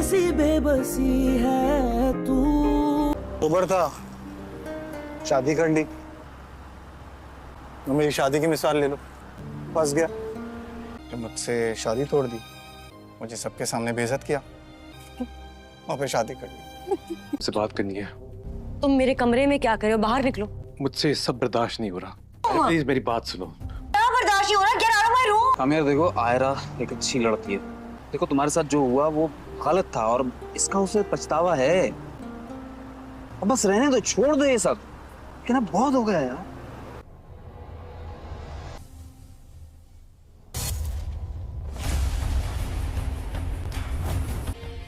जैसी बेबसी है तू। उबर था, शादी कर ली, मेरी शादी की मिसाल ले लो, फंस गया। मुझसे शादी तोड़ दी, मुझे सबके सामने बेइज्जत किया और फिर शादी कर ली। मुझसे बात करनी है। तुम मेरे कमरे में क्या कर रहे हो? बाहर निकलो। मुझसे ये सब बर्दाश्त नहीं हो रहा। प्लीज मेरी बात सुनो। क्या बर्दाश्त नहीं हो रहा? Get out of my room. Aamir देखो, आयरा एक अच्छी लड़की है। देखो तुम्हारे साथ जो हुआ वो गलत था और इसका उसे पछतावा है। अब बस रहने दो, छोड़ दो ये सब, क्या ना बहुत हो गया यार।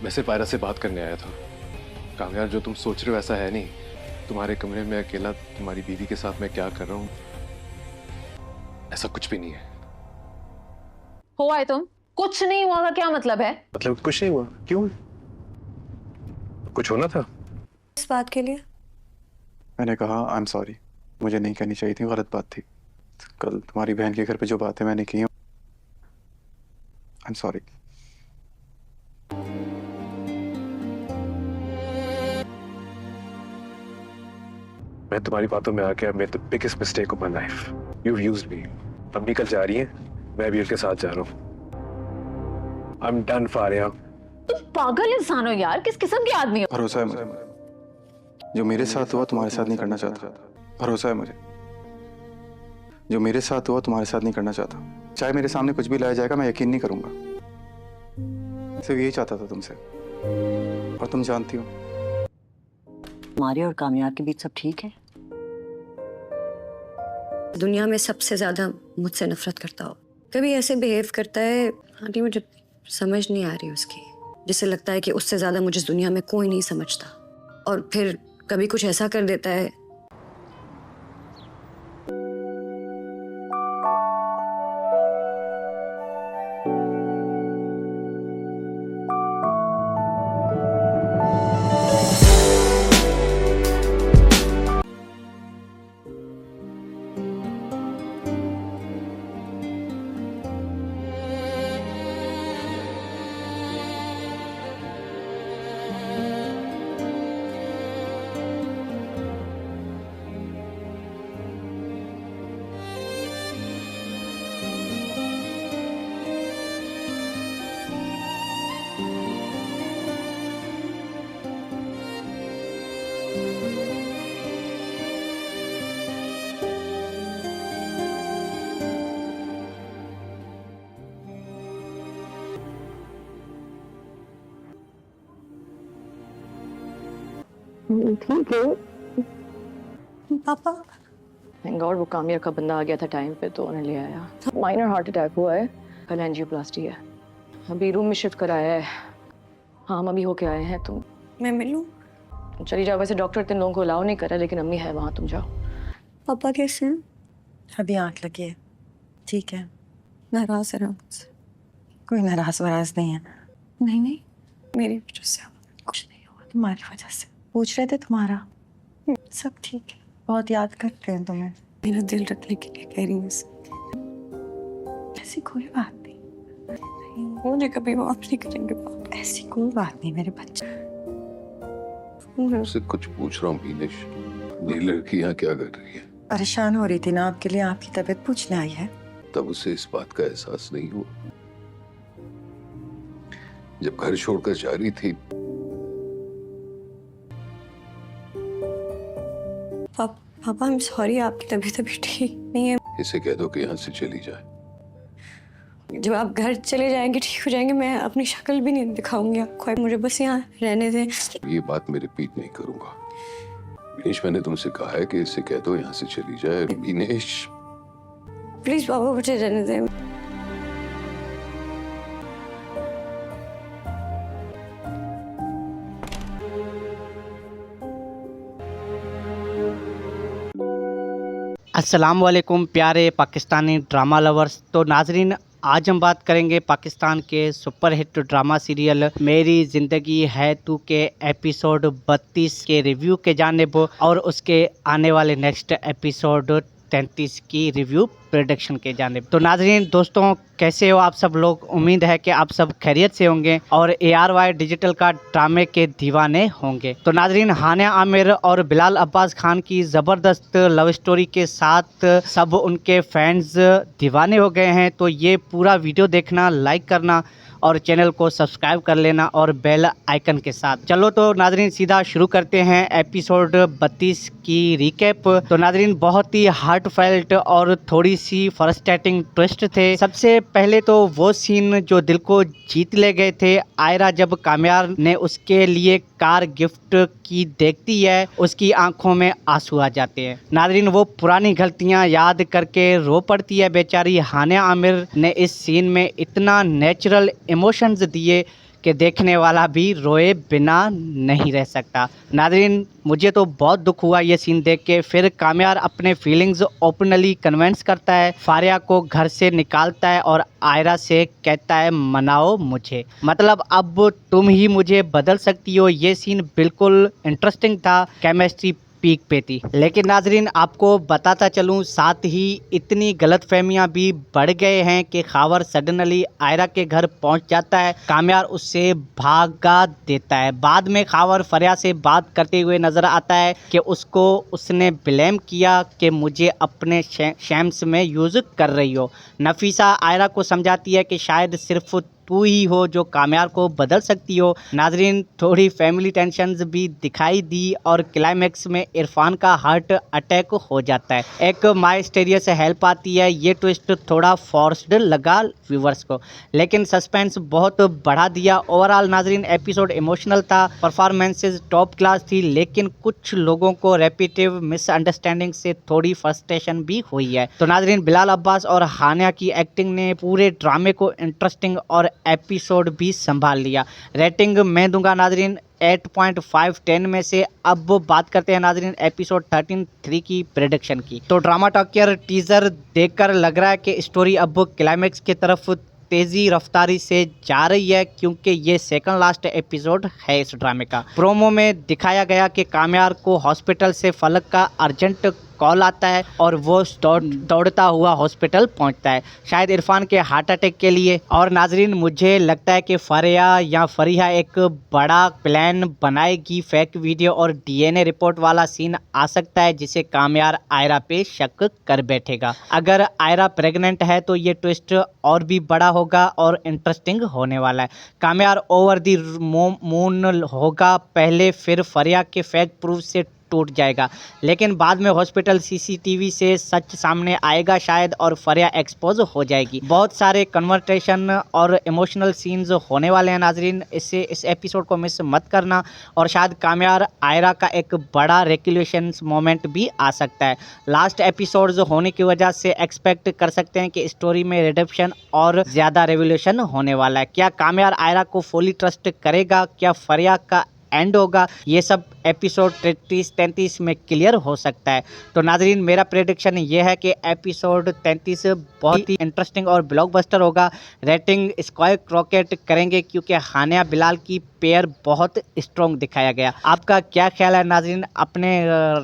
मैं सिर्फ आयरा से बात करने आया था। कामयाब, जो तुम सोच रहे हो ऐसा है नहीं। तुम्हारे कमरे में अकेला तुम्हारी बीवी के साथ मैं क्या कर रहा हूँ, ऐसा कुछ भी नहीं है। हुआ है तुम? कुछ नहीं हुआ का क्या मतलब है? मतलब कुछ नहीं हुआ? क्यों? कुछ होना था? इस बात के लिए मैंने कहा आई एम सॉरी, मुझे नहीं कहनी चाहिए थी, गलत बात थी। कल तुम्हारी बहन के घर पे जो बातें मैंने की हैं, आई एम सॉरी। मैं तुम्हारी बातों में आ गया, मैं the biggest mistake of my life. You used me. अम्मी कल जा रही हैं, मैं भी उनके साथ जा रहा हूँ। I am done Faria. तुम पागल इंसान हो यार, किस किस्म के आदमी हो? भरोसा है मुझे, जो मेरे साथ हुआ तुम्हारे साथ नहीं करना चाहता। भरोसा है मुझे, जो मेरे साथ हुआ तुम्हारे साथ नहीं करना चाहता। चाहे मेरे सामने कुछ भी लाया जाएगा, मैं यकीन नहीं करूंगा। सिर्फ यही चाहता था तुमसे, और तुम जानती हो। हमारे और कामयाब के बीच सब ठीक है? दुनिया में सबसे ज्यादा मुझसे नफरत करता हो, कभी ऐसे बिहेव करता है आंटी, मुझे समझ नहीं आ रही उसकी। जिससे लगता है कि उससे ज्यादा मुझे इस दुनिया में कोई नहीं समझता, और फिर कभी कुछ ऐसा कर देता है। ठीक है पापा, थैंक गॉड वो कामयाब का बंदा आ गया था टाइम पे, तो उन्हें ले आया। माइनर हार्ट अटैक हुआ है, कल एंजियोप्लास्टी है, अभी रूम में शिफ्ट कराया है। हाँ, हम अभी होके आए हैं। तुम मैं मिलूं? चली जाओ। वैसे डॉक्टर तीन लोगों को अलाउ नहीं कर रहा, लेकिन अम्मी है वहाँ, तुम जाओ। पापा कैसे हैं? अभी आंख लगी है, ठीक है। नाराज है ना मुझसे? कोई नाराज वराज नहीं है। नहीं नहीं, मेरी वजह से कुछ नहीं हुआ, तुम्हारी वजह से। पूछ रहे थे तुम्हारा, सब ठीक है। बहुत याद करते हैं तुम्हें। मेरा दिल रखने के लिए कह रही हूँ। ऐसी कोई बात नहीं, मुझे कभी माफ नहीं करेंगे। ऐसी कोई बात नहीं मेरे बच्चे। उससे कुछ पूछ रहा हूँ मीनेश, ये लड़की यहाँ क्या कर रही है? परेशान हो रही थी ना आपके लिए, आपकी तबीयत पूछने आई है। तब उसे इस बात का एहसास नहीं हुआ जब घर छोड़कर जा रही थी? पापा आई एम सॉरी, आपकी तबीयत अभी ठीक नहीं है। इसे कह दो कि यहाँ से चली जाए। जब आप घर चले जाएंगे, ठीक हो जाएंगे, मैं अपनी शक्ल भी नहीं दिखाऊंगी आपको। मुझे बस यहाँ रहने दें। ये बात मैं रिपीट नहीं करूंगा। मीनेश, मैंने तुमसे कहा है कि इसे कह दो यहाँ से चली जाए। मीनेश प्लीज पापा, मुझे रहने दें। अस्सलाम वालेकुम प्यारे पाकिस्तानी ड्रामा लवर्स। तो नाजरीन, आज हम बात करेंगे पाकिस्तान के सुपरहिट ड्रामा सीरियल मेरी ज़िंदगी है तू के एपिसोड 32 के रिव्यू के जानिब और उसके आने वाले नेक्स्ट एपिसोड 33 की रिव्यू प्रोडक्शन के जानिब। तो नाजरीन दोस्तों, कैसे हो आप सब लोग? उम्मीद है कि आप सब खैरियत से होंगे और ARY डिजिटल का ड्रामे के दीवाने होंगे। तो नाजरीन, हानिया आमिर और बिलाल अब्बास खान की ज़बरदस्त लव स्टोरी के साथ सब उनके फैंस दीवाने हो गए हैं। तो ये पूरा वीडियो देखना, लाइक करना और चैनल को सब्सक्राइब कर लेना और बेल आइकन के साथ। चलो तो नाजरीन सीधा शुरू करते हैं एपिसोड 32 की रिकैप। तो नाजरीन, बहुत ही हार्ट फेल्ट और थोड़ी सी फ्रस्ट्रेटिंग ट्विस्ट थे। सबसे पहले तो वो सीन जो दिल को जीत ले गए थे। आयरा जब कामयार ने उसके लिए कार गिफ्ट की देखती है, उसकी आंखों में आंसू आ जाते हैं। नाजरीन, वो पुरानी गलतियां याद करके रो पड़ती है बेचारी। हानिया आमिर ने इस सीन में इतना नेचुरल इमोशंस दिए कि देखने वाला भी रोए बिना नहीं रह सकता। नाजरीन, मुझे तो बहुत दुख हुआ ये सीन देख के। फिर कामयार अपने फीलिंग्स ओपनली कन्विंस करता है, फारिया को घर से निकालता है और आयरा से कहता है मनाओ मुझे, मतलब अब तुम ही मुझे बदल सकती हो। ये सीन बिल्कुल इंटरेस्टिंग था, केमिस्ट्री पीक पे थी। लेकिन नाजरीन, आपको बताता चलूं, साथ ही इतनी गलतफहमियां भी बढ़ गए हैं कि खावर सडनली आयरा के घर पहुंच जाता है, कामयार उससे भागा देता है। बाद में खावर फरिया से बात करते हुए नजर आता है कि उसको उसने ब्लेम किया कि मुझे अपने शैम्स में यूज कर रही हो। नफीसा आयरा को समझाती है कि शायद सिर्फ तू ही हो जो कामयार को बदल सकती हो। नाजरीन, थोड़ी फैमिली टेंशन्स भी दिखाई दी और क्लाइमैक्स में इरफान का हार्ट अटैक हो जाता है। एक माइस्टेरियस हेल्प आती है। ये ट्विस्ट थोड़ा फोर्स्ड लगा व्यूवर्स को, लेकिन सस्पेंस बहुत बढ़ा दिया। ओवरऑल नाजरीन, एपिसोड इमोशनल था, परफॉर्मेंसेस टॉप क्लास थी, लेकिन कुछ लोगों को रेपिटेटिव मिसअंडरस्टैंडिंग से थोड़ी फ्रस्ट्रेशन भी हुई है। तो नाजरीन, बिलाल अब्बास और हानिया की एक्टिंग ने पूरे ड्रामे को इंटरेस्टिंग और एपिसोड भी संभाल लिया। रेटिंग मैं दूंगा नाजरीन 8.5 10 में से। अब बात करते हैं नाजरीन एपिसोड 13 की प्रेडिक्शन की। तो ड्रामा टॉकियर टीजर देखकर लग रहा है कि स्टोरी अब क्लाइमैक्स की तरफ तेजी रफ्तारी से जा रही है, क्योंकि ये सेकंड लास्ट एपिसोड है इस ड्रामे का। प्रोमो में दिखाया गया कि कामयार को हॉस्पिटल से फलक का अर्जेंट कॉल आता है और वो दौड़ता हुआ हॉस्पिटल पहुंचता है, शायद इरफान के हार्ट अटैक के लिए। और नाजरीन, मुझे लगता है कि फरिया एक बड़ा प्लान बनाएगी। फेक वीडियो और DNA रिपोर्ट वाला सीन आ सकता है, जिसे कामयार आयरा पे शक कर बैठेगा। अगर आयरा प्रेग्नेंट है तो ये ट्विस्ट और भी बड़ा होगा और इंटरेस्टिंग होने वाला है। कामयार ओवर द मून होगा पहले, फिर फरिया के फेक प्रूफ से टूट जाएगा, लेकिन बाद में हॉस्पिटल CCTV से सच सामने आएगा शायद, और फरिया एक्सपोज हो जाएगी। बहुत सारे कन्वर्सेशन और इमोशनल सीन्स होने वाले हैं नाजरीन, इस एपिसोड को मिस मत करना। और शायद कामयार आयरा का एक बड़ा रेक्युलेशन मोमेंट भी आ सकता है। लास्ट एपिसोड्स होने की वजह से एक्सपेक्ट कर सकते हैं कि स्टोरी में रिडेम्पशन और ज़्यादा रेवोल्यूशन होने वाला है। क्या कामयार आयरा को फुली ट्रस्ट करेगा? क्या फरिया का एंड होगा? ये सब एपिसोड 33 में क्लियर हो सकता है। तो नाजरीन, मेरा प्रेडिक्शन ये है कि एपिसोड 33 बहुत ही इंटरेस्टिंग और ब्लॉकबस्टर होगा। रेटिंग स्काई रॉकेट करेंगे, क्योंकि हानिया बिलाल की पेयर बहुत स्ट्रॉन्ग दिखाया गया। आपका क्या ख्याल है नाजरीन? अपने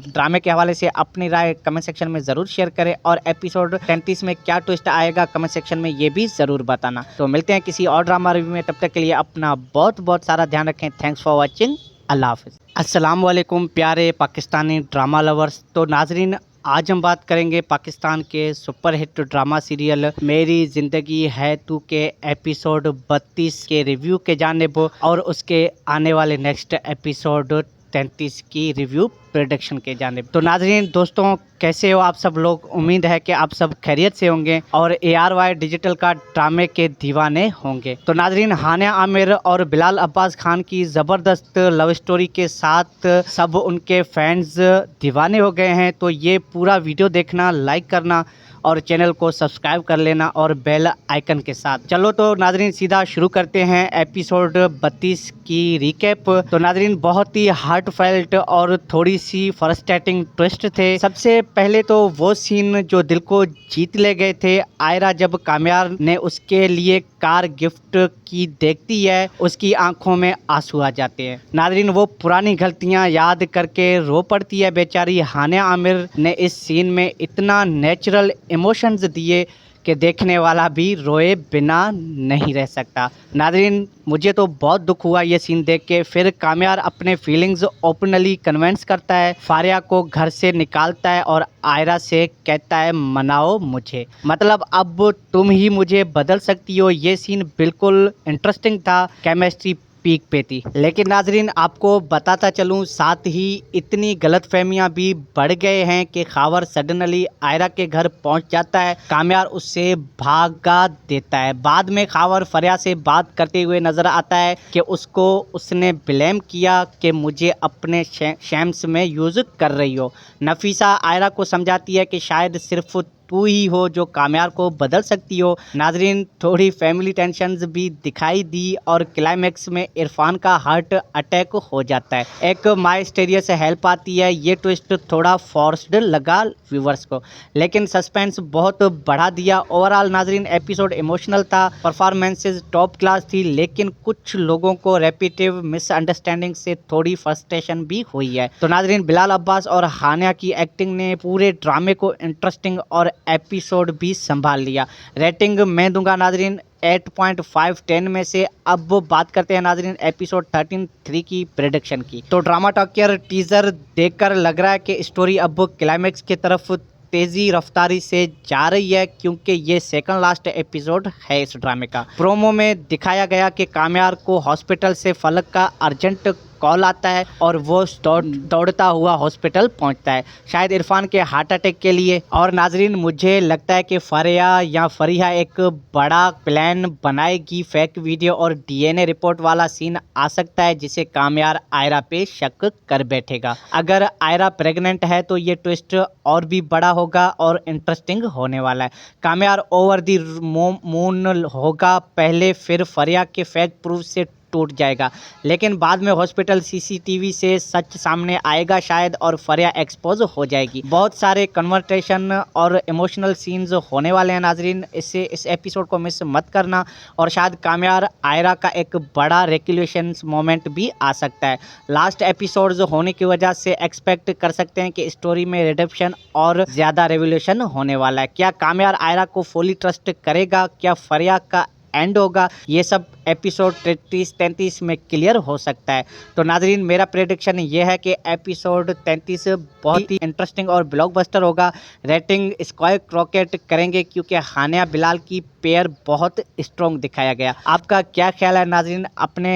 ड्रामे के हवाले से अपनी राय कमेंट सेक्शन में ज़रूर शेयर करें, और एपिसोड 33 में क्या ट्विस्ट आएगा कमेंट सेक्शन में ये भी ज़रूर बताना। तो मिलते हैं किसी और ड्रामा रिव्यू में, तब तक के लिए अपना बहुत सारा ध्यान रखें। Thanks for watching. अल्लाह हाफ़िज़। अस्सलाम वालेकुम प्यारे पाकिस्तानी ड्रामा लवर्स। तो नाजरीन, आज हम बात करेंगे पाकिस्तान के सुपर हिट ड्रामा सीरियल मेरी ज़िंदगी है तू के एपिसोड 32 के रिव्यू के जानिब, और उसके आने वाले नेक्स्ट एपिसोड 33 की रिव्यू प्रोडक्शन के जानिब। तो नाजरीन दोस्तों, कैसे हो आप सब लोग? उम्मीद है कि आप सब खैरियत से होंगे और ARY डिजिटल का ड्रामे के दीवाने होंगे। तो नाजरीन, हानिया आमिर और बिलाल अब्बास खान की ज़बरदस्त लव स्टोरी के साथ सब उनके फैंस दीवाने हो गए हैं। तो ये पूरा वीडियो देखना, लाइक करना और चैनल को सब्सक्राइब कर लेना और बेल आइकन के साथ। चलो तो नाजरीन सीधा शुरू करते हैं एपिसोड 32 की रिकैप। तो नाजरीन, बहुत ही हार्ट फेल्ट और थोड़ी सी फ्रस्ट्रेटिंग ट्विस्ट थे। सबसे पहले तो वो सीन जो दिल को जीत ले गए थे। आयरा जब कामयार ने उसके लिए कार गिफ्ट की देखती है उसकी आंखों में आंसू आ जाते हैं। नाज़रीन, वो पुरानी गलतियां याद करके रो पड़ती है बेचारी। हानिया आमिर ने इस सीन में इतना नेचुरल इमोशंस दिए कि देखने वाला भी रोए बिना नहीं रह सकता। नाज़रीन, मुझे तो बहुत दुख हुआ ये सीन देख के। फिर काम्यार अपने फीलिंग्स ओपनली कन्विंस करता है, फारिया को घर से निकालता है और आयरा से कहता है मनाओ मुझे, मतलब अब तुम ही मुझे बदल सकती हो। ये सीन बिल्कुल इंटरेस्टिंग था, केमिस्ट्री पीक पे थी। लेकिन नाजरीन, आपको बताता चलूं, साथ ही इतनी गलतफहमियां भी बढ़ गए हैं कि खावर सडनली आयरा के घर पहुंच जाता है। काम्यार उससे भागा देता है। बाद में खावर फरिया से बात करते हुए नजर आता है कि उसको उसने ब्लेम किया कि मुझे अपने शैम्स में यूज कर रही हो। नफीसा आयरा को समझाती है कि शायद सिर्फ तू ही हो जो काम्यार को बदल सकती हो। नाजरीन, थोड़ी फैमिली टेंशन्स भी दिखाई दी और क्लाइमैक्स में इरफान का हार्ट अटैक हो जाता है। एक माइस्टीरियस हेल्प आती है। ये ट्विस्ट थोड़ा फोर्स्ड लगा व्यूवर्स को, लेकिन सस्पेंस बहुत बढ़ा दिया। ओवरऑल नाजरीन, एपिसोड इमोशनल था, परफॉर्मेंसेज टॉप क्लास थी, लेकिन कुछ लोगों को रेपिटेटिव मिसअंडरस्टैंडिंग से थोड़ी फ्रस्ट्रेशन भी हुई है। तो नाजरीन, बिलाल अब्बास और हानिया की एक्टिंग ने पूरे ड्रामे को इंटरेस्टिंग और एपिसोड भी संभाल लिया। रेटिंग मैं दूंगा नाजरीन 8.5 10 में से। अब बात करते हैं नाजरीन एपिसोड 13 की प्रेडिक्शन की। तो ड्रामा टॉकियर टीजर देखकर लग रहा है कि स्टोरी अब क्लाइमैक्स की तरफ तेजी रफ्तारी से जा रही है, क्योंकि ये सेकंड लास्ट एपिसोड है इस ड्रामे का। प्रोमो में दिखाया गया कि काम्यार को हॉस्पिटल से फलक का अर्जेंट कॉल आता है और वो दौड़ता हुआ हॉस्पिटल पहुंचता है, शायद इरफान के हार्ट अटैक के लिए। और नाजरीन, मुझे लगता है कि फरिया एक बड़ा प्लान बनाएगी। फेक वीडियो और डीएनए रिपोर्ट वाला सीन आ सकता है, जिसे काम्यार आयरा पे शक कर बैठेगा। अगर आयरा प्रेग्नेंट है तो ये ट्विस्ट और भी बड़ा होगा और इंटरेस्टिंग होने वाला है। काम्यार ओवर द मून होगा पहले, फिर फरिया के फेक प्रूफ से टूट जाएगा, लेकिन बाद में हॉस्पिटल सीसीटीवी से सच सामने आएगा शायद, और फरिया एक्सपोज हो जाएगी। बहुत सारे कन्वर्सेशन और इमोशनल सीन्स होने वाले हैं नाजरीन, इस एपिसोड को मिस मत करना। और शायद काम्यार आयरा का एक बड़ा रेक्युलेशन मोमेंट भी आ सकता है। लास्ट एपिसोड्स होने की वजह से एक्सपेक्ट कर सकते हैं कि स्टोरी में रिडेम्पशन और ज़्यादा रेवोल्यूशन होने वाला है। क्या काम्यार आयरा को फुली ट्रस्ट करेगा? क्या फरिया का एंड होगा? ये सब एपिसोड 33 में क्लियर हो सकता है। तो नाजरीन, मेरा प्रेडिक्शन ये है कि एपिसोड 33 बहुत ही इंटरेस्टिंग और ब्लॉकबस्टर होगा। रेटिंग स्क्वायर क्रॉकेट करेंगे, क्योंकि हानिया बिलाल की पेयर बहुत स्ट्रॉन्ग दिखाया गया। आपका क्या ख्याल है नाजरीन? अपने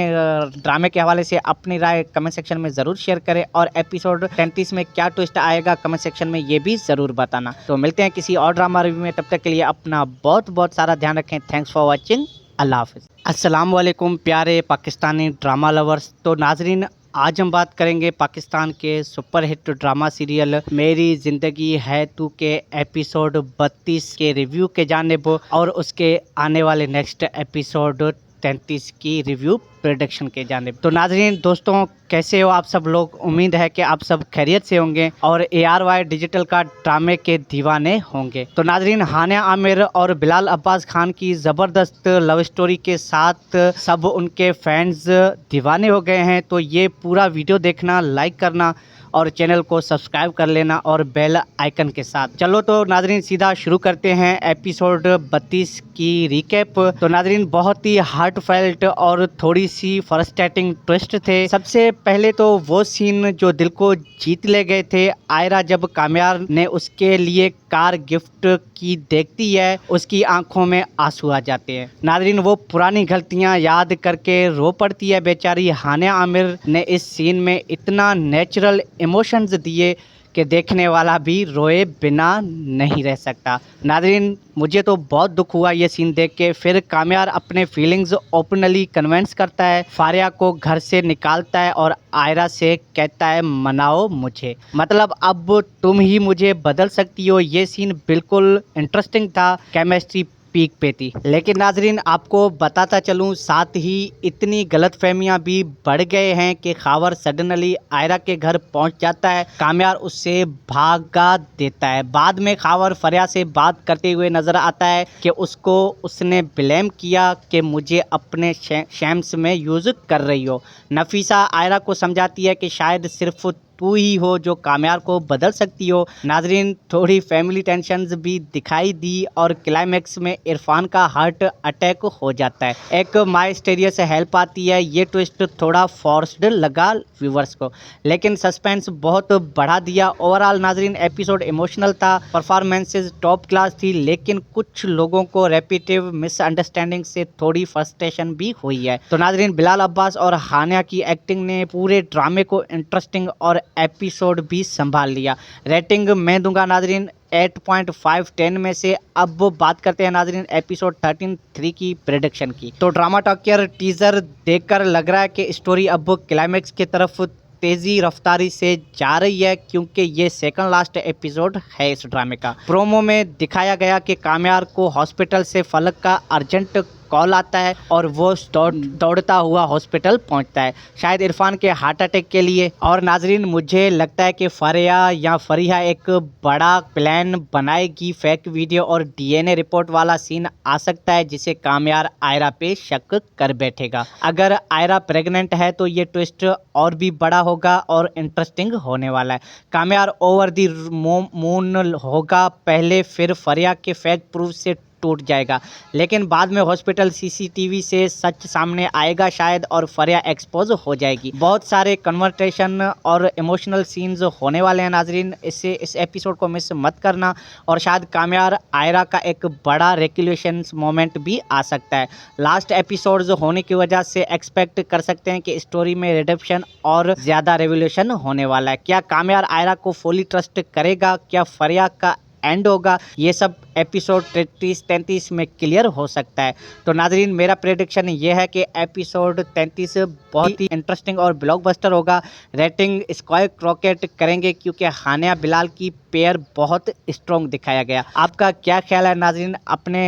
ड्रामे के हवाले से अपनी राय कमेंट सेक्शन में ज़रूर शेयर करें, और एपिसोड 33 में क्या ट्विस्ट आएगा कमेंट सेक्शन में ये भी ज़रूर बताना। तो मिलते हैं किसी और ड्रामा रिव्यू में, तब तक के लिए अपना बहुत सारा ध्यान रखें। Thanks for watching. अल्लाह हाफ़िज़। अस्सलाम वालेकुम प्यारे पाकिस्तानी ड्रामा लवर्स। तो नाजरीन, आज हम बात करेंगे पाकिस्तान के सुपरहिट ड्रामा सीरियल मेरी ज़िंदगी है तू के एपिसोड 32 के रिव्यू के जानिब, और उसके आने वाले नेक्स्ट एपिसोड 33 की रिव्यू प्रेडिक्शन के जानिब। तो नाजरीन दोस्तों, कैसे हो आप सब लोग? उम्मीद है कि आप सब खैरियत से होंगे और ARY डिजिटल का ड्रामे के दीवाने होंगे। तो नाजरीन, हानिया आमिर और बिलाल अब्बास खान की ज़बरदस्त लव स्टोरी के साथ सब उनके फैंस दीवाने हो गए हैं। तो ये पूरा वीडियो देखना, लाइक करना और चैनल को सब्सक्राइब कर लेना और बेल आइकन के साथ। चलो तो नाजरीन, सीधा शुरू करते हैं एपिसोड 32 की रिकैप। तो नाजरीन, बहुत ही हार्टफेल्ट और थोड़ी सी फ्रस्ट्रेटिंग ट्विस्ट थे। सबसे पहले तो वो सीन जो दिल को जीत ले गए थे। आयरा जब काम्यार ने उसके लिए कार गिफ्ट की देखती है, उसकी आंखों में आंसू आ जाते हैं। नाजरीन, वो पुरानी गलतियां याद करके रो पड़ती है बेचारी। हानिया आमिर ने इस सीन में इतना नेचुरल इमोशंस दिए कि देखने वाला भी रोए बिना नहीं रह सकता। नाजरीन, मुझे तो बहुत दुख हुआ ये सीन देख के। फिर काम्यार अपने फीलिंग्स ओपनली कन्विंस करता है, फारिया को घर से निकालता है और आयरा से कहता है मनाओ मुझे, मतलब अब तुम ही मुझे बदल सकती हो। ये सीन बिल्कुल इंटरेस्टिंग था, केमिस्ट्री पीक पे थी। लेकिन नाजरीन आपको बताता चलूं साथ ही इतनी गलतफहमियां भी बढ़ गए हैं कि खावर सडनली आयरा के घर पहुंच जाता है, काम्यार उससे भागा देता है। बाद में खावर फरिया से बात करते हुए नजर आता है कि उसको उसने ब्लेम किया कि मुझे अपने शैम्स में यूज़ कर रही हो। नफीसा आयरा को समझाती है कि शायद सिर्फ तू ही हो जो काम्यार को बदल सकती हो। नाजरीन थोड़ी फैमिली टेंशन्स भी दिखाई दी और क्लाइमैक्स में इरफान का हार्ट अटैक हो जाता है। एक माइस्टीरियस हेल्प आती है। ये ट्विस्ट थोड़ा फोर्स्ड लगा व्यूवर्स को, लेकिन सस्पेंस बहुत बढ़ा दिया। ओवरऑल नाजरीन एपिसोड इमोशनल था, परफॉर्मेंसेस टॉप क्लास थी, लेकिन कुछ लोगों को रेपिटेटिव मिसअंडरस्टैंडिंग से थोड़ी फ्रस्ट्रेशन भी हुई है। तो नाजरीन बिलाल अब्बास और हानिया की एक्टिंग ने पूरे ड्रामे को इंटरेस्टिंग और एपिसोड भी संभाल लिया। रेटिंग मैं दूंगा नाजरीन 8.5/10 में से। अब बात करते हैं नाजरीन एपिसोड 13 की प्रेडिक्शन की। तो ड्रामा टॉकियर टीजर देखकर लग रहा है कि स्टोरी अब क्लाइमैक्स की तरफ तेजी रफ्तारी से जा रही है, क्योंकि ये सेकंड लास्ट एपिसोड है इस ड्रामे का। प्रोमो में दिखाया गया कि काम्यार को हॉस्पिटल से फलक का अर्जेंट कॉल आता है और वो दौड़ता हुआ हॉस्पिटल पहुंचता है, शायद इरफान के हार्ट अटैक के लिए। और नाजरीन मुझे लगता है कि फरिया एक बड़ा प्लान बनाएगी। फेक वीडियो और DNA रिपोर्ट वाला सीन आ सकता है जिसे काम्यार आयरा पे शक कर बैठेगा। अगर आयरा प्रेग्नेंट है तो ये ट्विस्ट और भी बड़ा होगा और इंटरेस्टिंग होने वाला है। काम्यार ओवर द मून होगा पहले, फिर फरिया के फेक प्रूफ से टूट जाएगा, लेकिन बाद में हॉस्पिटल CCTV से सच सामने आएगा शायद, और फरिया एक्सपोज हो जाएगी। बहुत सारे कन्वर्सेशन और इमोशनल सीन्स होने वाले हैं नाजरीन, इस एपिसोड को मिस मत करना। और शायद काम्यार आयरा का एक बड़ा रेक्युलेशन मोमेंट भी आ सकता है। लास्ट एपिसोड्स होने की वजह से एक्सपेक्ट कर सकते हैं कि स्टोरी में रिडेम्पशन और ज़्यादा रेवोल्यूशन होने वाला है। क्या काम्यार आयरा को फुली ट्रस्ट करेगा? क्या फरिया का एंड होगा? ये सब एपिसोड 33 में क्लियर हो सकता है। तो नाजरीन मेरा प्रेडिक्शन ये है कि एपिसोड 33 बहुत ही इंटरेस्टिंग और ब्लॉकबस्टर होगा। रेटिंग स्काई रॉकेट करेंगे क्योंकि हानिया बिलाल की पेयर बहुत स्ट्रॉन्ग दिखाया गया। आपका क्या ख्याल है नाजरीन? अपने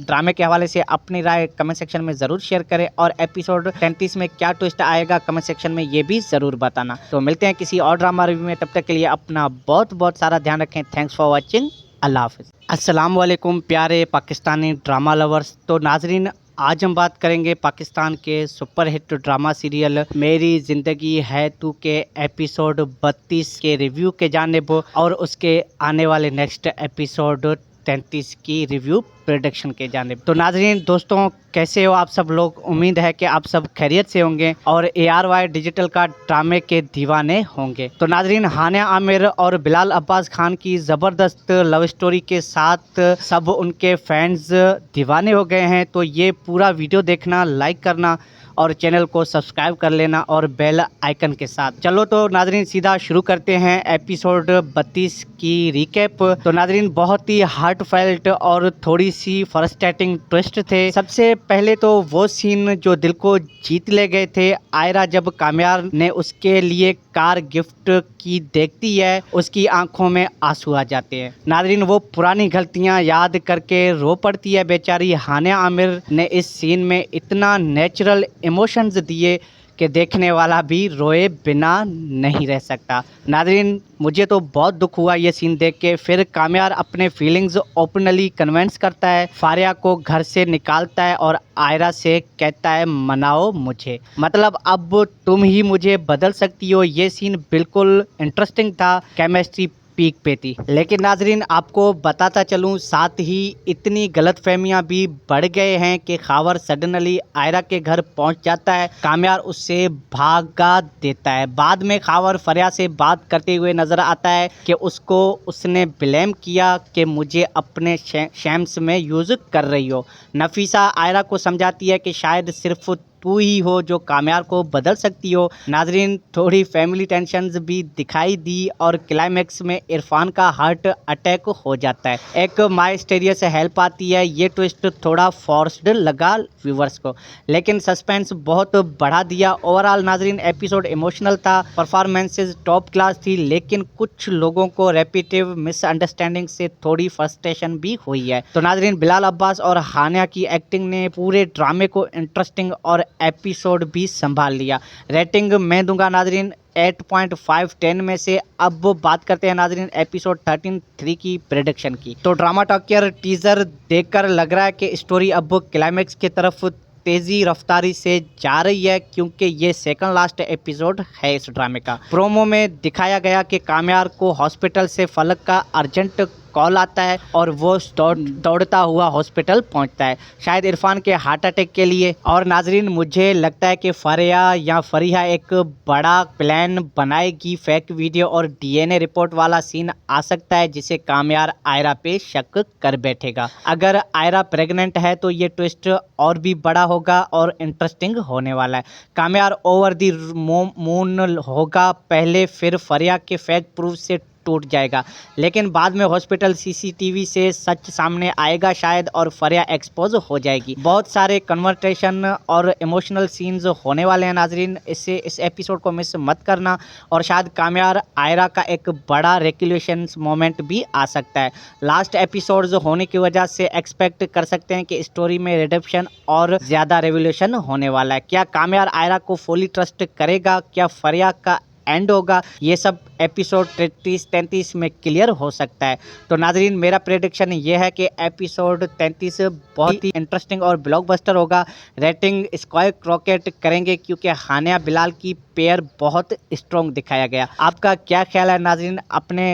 ड्रामे के हवाले से अपनी राय कमेंट सेक्शन में ज़रूर शेयर करें, और एपिसोड 33 में क्या ट्विस्ट आएगा कमेंट सेक्शन में ये भी ज़रूर बताना। तो मिलते हैं किसी और ड्रामा रिव्यू में, तब तक के लिए अपना बहुत सारा ध्यान रखें। Thanks for watching. अल्लाह हाफ़िज़। अस्सलाम वालेकुम प्यारे पाकिस्तानी ड्रामा लवर्स। तो नाजरीन आज हम बात करेंगे पाकिस्तान के सुपरहिट ड्रामा सीरियल मेरी ज़िंदगी है तू के एपिसोड 32 के रिव्यू के जानिब, और उसके आने वाले नेक्स्ट एपिसोड 33 की रिव्यू प्रेडिक्शन के जानिब। तो नाजरीन दोस्तों कैसे हो आप सब लोग? उम्मीद है कि आप सब खैरियत से होंगे और ARY डिजिटल का ड्रामे के दीवाने होंगे। तो नाजरीन हानिया आमिर और बिलाल अब्बास खान की ज़बरदस्त लव स्टोरी के साथ सब उनके फैंस दीवाने हो गए हैं। तो ये पूरा वीडियो देखना, लाइक करना और चैनल को सब्सक्राइब कर लेना और बेल आइकन के साथ। चलो तो नाजरीन सीधा शुरू करते हैं एपिसोड 32 की रिकैप। तो नाजरीन बहुत ही हार्टफेल्ट और थोड़ी सी फ्रस्ट्रेटिंग ट्विस्ट थे। सबसे पहले तो वो सीन जो दिल को जीत ले गए थे। आयरा जब काम्यार ने उसके लिए कार गिफ्ट की देखती है, उसकी आंखों में आंसू आ जाते हैं। नाजरीन वो पुरानी गलतियां याद करके रो पड़ती है बेचारी। हानिया आमिर ने इस सीन में इतना नेचुरल इमोशंस दिए कि देखने वाला भी रोए बिना नहीं रह सकता। नाजरीन मुझे तो बहुत दुख हुआ ये सीन देख के। फिर काम्यार अपने फीलिंग्स ओपनली कन्विंस करता है, फारिया को घर से निकालता है और आयरा से कहता है मनाओ मुझे, मतलब अब तुम ही मुझे बदल सकती हो। ये सीन बिल्कुल इंटरेस्टिंग था, केमिस्ट्री पीक पे थी। लेकिन नाजरीन आपको बताता चलूं साथ ही इतनी गलतफहमियां भी बढ़ गए हैं कि खावर सडनली आयरा के घर पहुंच जाता है, काम्यार उससे भागा देता है। बाद में खावर फरिया से बात करते हुए नजर आता है कि उसको उसने ब्लेम किया कि मुझे अपने शैम्स में यूज़ कर रही हो। नफीसा आयरा को समझाती है कि शायद सिर्फ तू ही हो जो कामयार को बदल सकती हो। नाजरीन थोड़ी फैमिली टेंशन्स भी दिखाई दी और क्लाइमैक्स में इरफान का हार्ट अटैक हो जाता है। एक माई स्टेरिया से हेल्प आती है। ये ट्विस्ट थोड़ा फोर्स्ड लगा व्यूवर्स को, लेकिन सस्पेंस बहुत बढ़ा दिया। ओवरऑल नाजरीन एपिसोड इमोशनल था, परफॉर्मेंसेज टॉप क्लास थी, लेकिन कुछ लोगों को रेपिटेटिव मिसअंडरस्टैंडिंग से थोड़ी फ्रस्ट्रेशन भी हुई है। तो नाजरीन बिलाल अब्बास और हानिया की एक्टिंग ने पूरे ड्रामे को इंटरेस्टिंग और एपिसोड भी संभाल लिया। रेटिंग मैं दूंगा नाजरीन 8.5 10 में से। अब बात करते हैं नाजरीन एपिसोड 13 की प्रेडिक्शन की। तो ड्रामा टॉकियर टीजर देखकर लग रहा है कि स्टोरी अब क्लाइमैक्स की तरफ तेजी रफ्तारी से जा रही है, क्योंकि ये सेकंड लास्ट एपिसोड है इस ड्रामे का। प्रोमो में दिखाया गया कि कामयार को हॉस्पिटल से फलक का अर्जेंट कॉल आता है और वो दौड़ता हुआ हॉस्पिटल पहुंचता है, शायद इरफान के हार्ट अटैक के लिए। और नाजरीन मुझे लगता है कि फरिया एक बड़ा प्लान बनाएगी। फेक वीडियो और DNA रिपोर्ट वाला सीन आ सकता है, जिसे कामयार आयरा पे शक कर बैठेगा। अगर आयरा प्रेग्नेंट है तो ये ट्विस्ट और भी बड़ा होगा और इंटरेस्टिंग होने वाला है। कामयार ओवर दी मून होगा पहले, फिर फरिया के फेक प्रूफ से टूट जाएगा, लेकिन बाद में हॉस्पिटल CCTV से सच सामने आएगा शायद, और फरिया एक्सपोज हो जाएगी। बहुत सारे कन्वर्सेशन और इमोशनल सीन्स होने वाले हैं नाजरीन, इस एपिसोड को मिस मत करना। और शायद कामयार आयरा का एक बड़ा रेक्युलेशन मोमेंट भी आ सकता है। लास्ट एपिसोड्स होने की वजह से एक्सपेक्ट कर सकते हैं कि स्टोरी में रिडेम्पशन और ज़्यादा रेवोल्यूशन होने वाला है। क्या कामयार आयरा को फुली ट्रस्ट करेगा? क्या फरिया का एंड होगा? ये सब एपिसोड 33 में क्लियर हो सकता है। तो नाजरीन मेरा प्रेडिक्शन ये है कि एपिसोड 33 बहुत ही इंटरेस्टिंग और ब्लॉकबस्टर होगा। रेटिंग स्क्वायर रॉकेट करेंगे, क्योंकि हानिया बिलाल की पेयर बहुत स्ट्रॉन्ग दिखाया गया। आपका क्या ख्याल है नाजरीन? अपने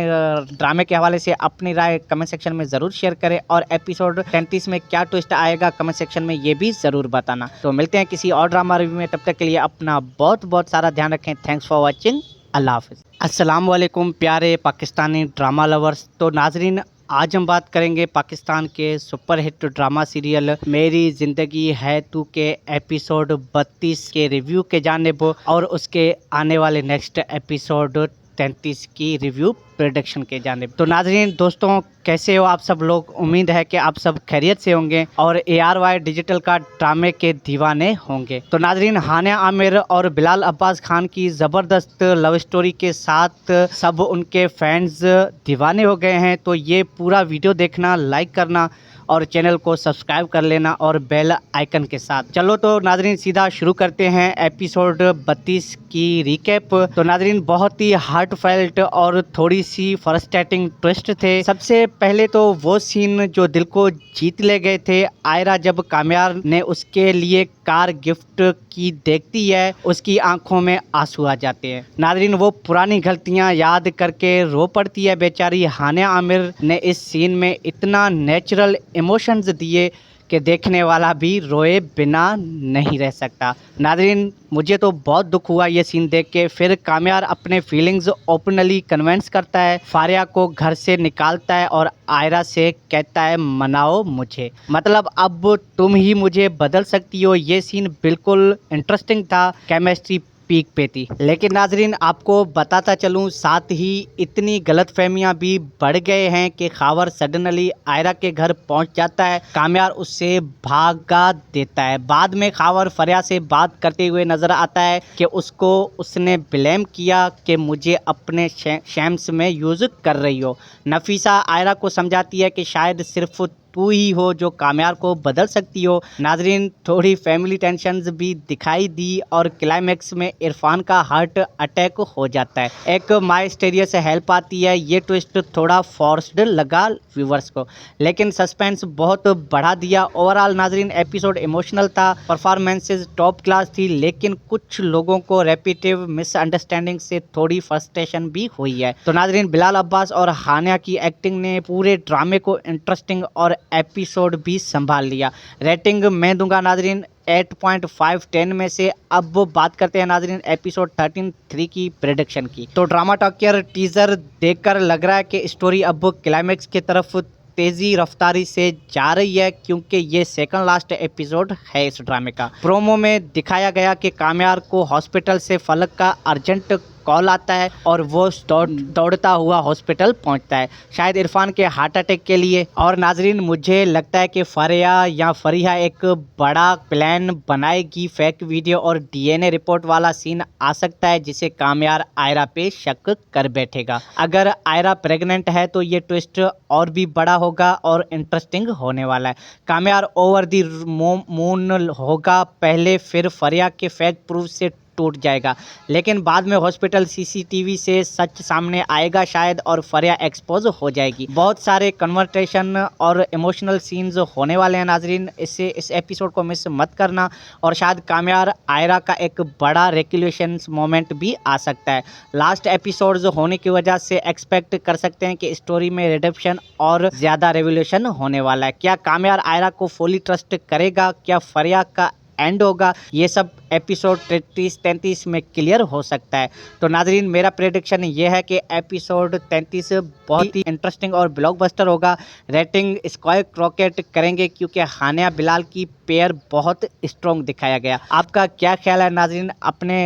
ड्रामे के हवाले से अपनी राय कमेंट सेक्शन में ज़रूर शेयर करें, और एपिसोड 33 में क्या ट्विस्ट आएगा कमेंट सेक्शन में ये भी ज़रूर बताना। तो मिलते हैं किसी और ड्रामा रिव्यू में, तब तक के लिए अपना बहुत बहुत सारा ध्यान रखें। थैंक्स फॉर वॉचिंग, अल्लाह हाफ़िज़। अस्सलाम वालेकुम प्यारे पाकिस्तानी ड्रामा लवर्स। तो नाजरीन आज हम बात करेंगे पाकिस्तान के सुपरहिट ड्रामा सीरियल मेरी ज़िंदगी है तू के एपिसोड 32 के रिव्यू के जानिब, और उसके आने वाले नेक्स्ट एपिसोड 33 की रिव्यू प्रोडक्शन के जानिब। तो नाजरीन दोस्तों कैसे हो आप सब लोग? उम्मीद है कि आप सब खैरियत से होंगे और ARY डिजिटल का ड्रामे के दीवाने होंगे। तो नाजरीन हानिया आमिर और बिलाल अब्बास खान की ज़बरदस्त लव स्टोरी के साथ सब उनके फैंस दीवाने हो गए हैं। तो ये पूरा वीडियो देखना, लाइक करना और चैनल को सब्सक्राइब कर लेना और बेल आइकन के साथ। चलो तो नाजरीन सीधा शुरू करते हैं एपिसोड 32 की रिकैप। तो नाजरीन बहुत ही हार्टफेल्ट और थोड़ी सी फ्रस्ट्रेटिंग ट्विस्ट थे। सबसे पहले तो वो सीन जो दिल को जीत ले गए थे। आयरा जब कामयार ने उसके लिए कार गिफ्ट की देखती है, उसकी आंखों में आंसू आ जाते हैं। नाजरीन वो पुरानी गलतियां याद करके रो पड़ती है बेचारी। हानिया आमिर ने इस सीन में इतना नेचुरल इमोशंस दिए कि देखने वाला भी रोए बिना नहीं रह सकता। नाजरीन मुझे तो बहुत दुख हुआ ये सीन देख के। फिर कामयार अपने फीलिंग्स ओपनली कन्विंस करता है, फारिया को घर से निकालता है और आयरा से कहता है मनाओ मुझे, मतलब अब तुम ही मुझे बदल सकती हो। ये सीन बिल्कुल इंटरेस्टिंग था, केमिस्ट्री पीक पे थी। लेकिन नाजरीन आपको बताता चलूँ साथ ही इतनी गलतफहमियां भी बढ़ गए हैं कि खावर सडनली आयरा के घर पहुंच जाता है, कामयार उससे भागा देता है। बाद में खावर फरिया से बात करते हुए नजर आता है कि उसको उसने ब्लेम किया कि मुझे अपने शैम्स में यूज़ कर रही हो। नफीसा आयरा को समझाती है कि शायद सिर्फ तू ही हो जो कामयार को बदल सकती हो। नाजरीन थोड़ी फैमिली टेंशन्स भी दिखाई दी और क्लाइमैक्स में इरफान का हार्ट अटैक हो जाता है। एक माई स्टेरिया से हेल्प आती है। ये ट्विस्ट थोड़ा फोर्स्ड लगा व्यूवर्स को, लेकिन सस्पेंस बहुत बढ़ा दिया। ओवरऑल नाजरीन एपिसोड इमोशनल था, परफॉर्मेंसेज टॉप क्लास थी, लेकिन कुछ लोगों को रेपिटेटिव मिसअंडरस्टैंडिंग से थोड़ी फ्रस्ट्रेशन भी हुई है। तो नाजरीन बिलाल अब्बास और हानिया की एक्टिंग ने पूरे ड्रामे को इंटरेस्टिंग और एपिसोड भी संभाल लिया। रेटिंग मैं दूंगा नाजरीन 8.5 10 में से। अब बात करते हैं नाजरीन एपिसोड 13 की प्रेडिक्शन की। तो ड्रामा टॉकियर टीजर देखकर लग रहा है कि स्टोरी अब क्लाइमैक्स की तरफ तेजी रफ्तारी से जा रही है क्योंकि ये सेकंड लास्ट एपिसोड है इस ड्रामे का। प्रोमो में दिखाया गया कि काम्यार को हॉस्पिटल से फलक का अर्जेंट कॉल आता है और वो दौड़ता हुआ हॉस्पिटल पहुंचता है, शायद इरफान के हार्ट अटैक के लिए। और नाजरीन, मुझे लगता है कि फरिया एक बड़ा प्लान बनाएगी, फेक वीडियो और डीएनए रिपोर्ट वाला सीन आ सकता है जिसे काम्यार आयरा पे शक कर बैठेगा। अगर आयरा प्रेग्नेंट है तो ये ट्विस्ट और भी बड़ा होगा और इंटरेस्टिंग होने वाला है। काम्यार ओवर द मून होगा पहले, फिर फरिया के फेक प्रूफ से टूट जाएगा, लेकिन बाद में हॉस्पिटल सीसीटीवी से सच सामने आएगा शायद और फरिया एक्सपोज हो जाएगी। बहुत सारे कन्वर्सेशन और इमोशनल सीन्स होने वाले हैं नाजरीन, इस एपिसोड को मिस मत करना। और शायद काम्यार आयरा का एक बड़ा रेक्युलेशन मोमेंट भी आ सकता है। लास्ट एपिसोड्स होने की वजह से एक्सपेक्ट कर सकते हैं कि स्टोरी में रिडेम्पशन और ज़्यादा रेवोल्यूशन होने वाला है। क्या काम्यार आयरा को फुली ट्रस्ट करेगा, क्या फरिया का एंड होगा, ये सब एपिसोड 33 में क्लियर हो सकता है। तो नाजरीन, मेरा प्रेडिक्शन ये है कि एपिसोड 33 बहुत ही इंटरेस्टिंग और ब्लॉकबस्टर होगा। रेटिंग स्काई रॉकेट करेंगे क्योंकि हानिया बिलाल की पेयर बहुत स्ट्रॉन्ग दिखाया गया। आपका क्या ख्याल है नाजरीन? अपने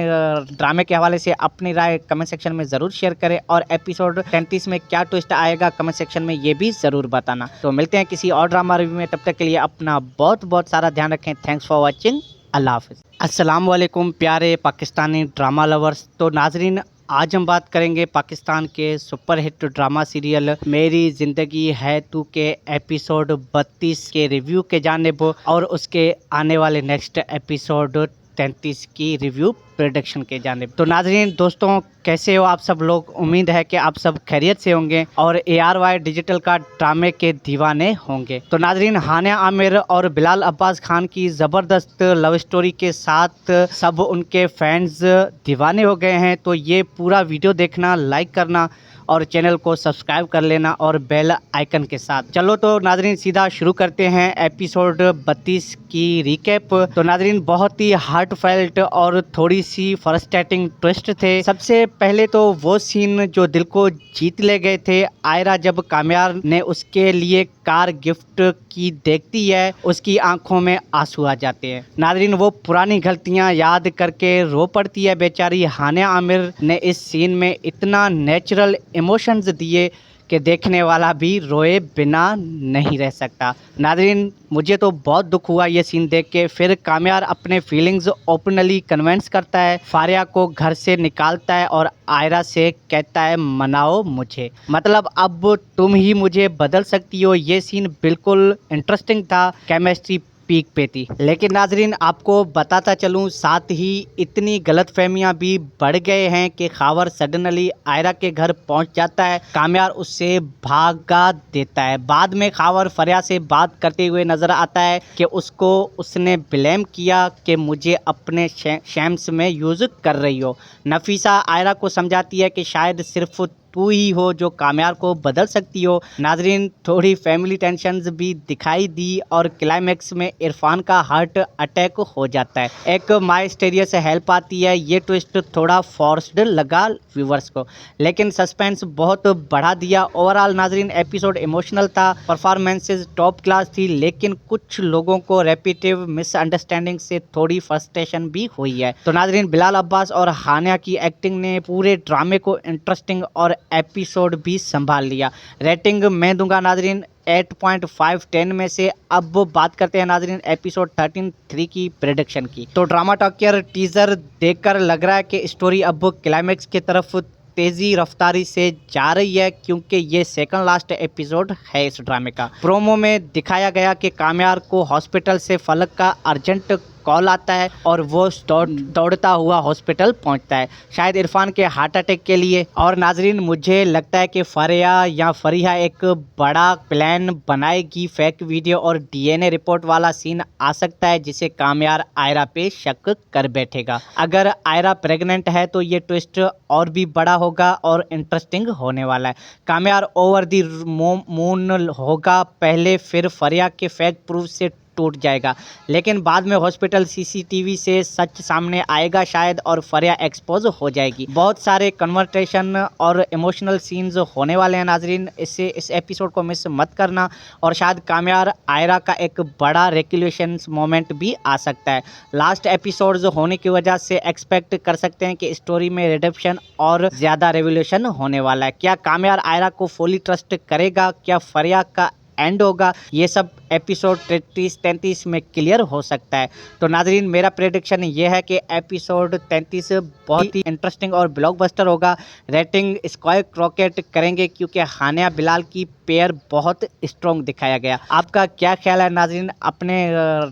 ड्रामे के हवाले से अपनी राय कमेंट सेक्शन में ज़रूर शेयर करें और एपिसोड 33 में क्या ट्विस्ट आएगा कमेंट सेक्शन में ये भी ज़रूर बताना। तो मिलते हैं किसी और ड्रामा रिव्यू में, तब तक के लिए अपना बहुत सारा ध्यान रखें। Thanks for watching. अल्लाह हाफ़िज़। अस्सलाम वालेकुम प्यारे पाकिस्तानी ड्रामा लवर्स। तो नाजरीन, आज हम बात करेंगे पाकिस्तान के सुपरहिट ड्रामा सीरियल मेरी ज़िंदगी है तू के एपिसोड 32 के रिव्यू के जानिब और उसके आने वाले नेक्स्ट एपिसोड 33 की रिव्यू प्रोडक्शन के जानिब। तो नाजरीन दोस्तों, कैसे हो आप सब लोग? उम्मीद है कि आप सब खैरियत से होंगे और ARY डिजिटल का ड्रामे के दीवाने होंगे। तो नाजरीन, हानिया आमिर और बिलाल अब्बास खान की ज़बरदस्त लव स्टोरी के साथ सब उनके फैंस दीवाने हो गए हैं। तो ये पूरा वीडियो देखना, लाइक करना और चैनल को सब्सक्राइब कर लेना और बेल आइकन के साथ। चलो तो नाजरीन सीधा शुरू करते हैं एपिसोड 32 की रिकैप। तो नाजरीन, बहुत ही हार्टफेल्ट और थोड़ी सी फ्रस्ट्रेटिंग ट्विस्ट थे। सबसे पहले तो वो सीन जो दिल को जीत ले गए थे। आयरा जब काम्यार ने उसके लिए कार गिफ्ट की देखती है, उसकी आंखों में आंसू आ जाते हैं। नाजरीन, वो पुरानी गलतियां याद करके रो पड़ती है बेचारी। हानिया आमिर ने इस सीन में इतना नेचुरल इमोशंस दिए कि देखने वाला भी रोए बिना नहीं रह सकता। नाजरीन, मुझे तो बहुत दुख हुआ ये सीन देख के। फिर काम्यार अपने फीलिंग्स ओपनली कन्विंस करता है, फारिया को घर से निकालता है और आयरा से कहता है मनाओ मुझे, मतलब अब तुम ही मुझे बदल सकती हो। ये सीन बिल्कुल इंटरेस्टिंग था, केमिस्ट्री पीक पे थी। लेकिन नाजरीन, आपको बताता चलूं, साथ ही इतनी गलतफहमियां भी बढ़ गए हैं कि खावर सडनली आयरा के घर पहुंच जाता है, काम्यार उससे भागा देता है। बाद में खावर फरिया से बात करते हुए नजर आता है कि उसने ब्लेम किया कि मुझे अपने शैम्स में यूज कर रही हो। नफीसा आयरा को समझाती है कि शायद सिर्फ तू ही हो जो काम्यार को बदल सकती हो। नाजरीन, थोड़ी फैमिली टेंशन्स भी दिखाई दी और क्लाइमैक्स में इरफान का हार्ट अटैक हो जाता है। एक माइस्टेरियस से हेल्प आती है। ये ट्विस्ट थोड़ा फोर्स्ड लगा व्यूवर्स को, लेकिन सस्पेंस बहुत बढ़ा दिया। ओवरऑल नाजरीन, एपिसोड इमोशनल था, परफॉर्मेंसेज टॉप क्लास थी, लेकिन कुछ लोगों को रेपिटेटिव मिसअंडरस्टैंडिंग से थोड़ी फ्रस्ट्रेशन भी हुई है। तो नाजरीन, बिलाल अब्बास और हानिया की एक्टिंग ने पूरे ड्रामे को इंटरेस्टिंग और एपिसोड भी संभाल लिया। रेटिंग मैं दूंगा नाजरीन 8.5 10 में से। अब बात करते हैं नाजरीन एपिसोड 13 की प्रेडिक्शन की। तो ड्रामा टॉकियर टीजर देखकर लग रहा है कि स्टोरी अब क्लाइमैक्स की तरफ तेजी रफ्तारी से जा रही है क्योंकि ये सेकंड लास्ट एपिसोड है इस ड्रामे का। प्रोमो में दिखाया गया कि काम्यार को हॉस्पिटल से फलक का अर्जेंट कॉल आता है और वो दौड़ता हुआ हॉस्पिटल पहुंचता है, शायद इरफान के हार्ट अटैक के लिए। और नाजरीन, मुझे लगता है कि फरिया एक बड़ा प्लान बनाएगी, फेक वीडियो और डीएनए रिपोर्ट वाला सीन आ सकता है जिसे काम्यार आयरा पे शक कर बैठेगा। अगर आयरा प्रेग्नेंट है तो ये ट्विस्ट और भी बड़ा होगा और इंटरेस्टिंग होने वाला है। काम्यार ओवर द मून होगा पहले, फिर फरिया के फेक प्रूफ से टूट जाएगा, लेकिन बाद में हॉस्पिटल सीसीटीवी से सच सामने आएगा शायद और फरिया एक्सपोज हो जाएगी। बहुत सारे कन्वर्सेशन और इमोशनल सीन्स होने वाले हैं नाजरीन, इससे इस एपिसोड को मिस मत करना। और शायद कामयार आयरा का एक बड़ा रेक्यूलेशन मोमेंट भी आ सकता है। लास्ट एपिसोड्स होने की वजह से एक्सपेक्ट कर सकते हैं कि स्टोरी में रिडेम्पशन और ज़्यादा रेवोल्यूशन होने वाला है। क्या कामयार आयरा को फुली ट्रस्ट करेगा, क्या फरिया का एंड होगा, ये सब एपिसोड 33 में क्लियर हो सकता है। तो नाजरीन मेरा प्रेडिक्शन ये है कि एपिसोड 33 बहुत ही इंटरेस्टिंग और ब्लॉकबस्टर होगा। रेटिंग स्काई रॉकेट करेंगे क्योंकि हानिया बिलाल की पेयर बहुत स्ट्रॉन्ग दिखाया गया। आपका क्या ख्याल है नाजरीन? अपने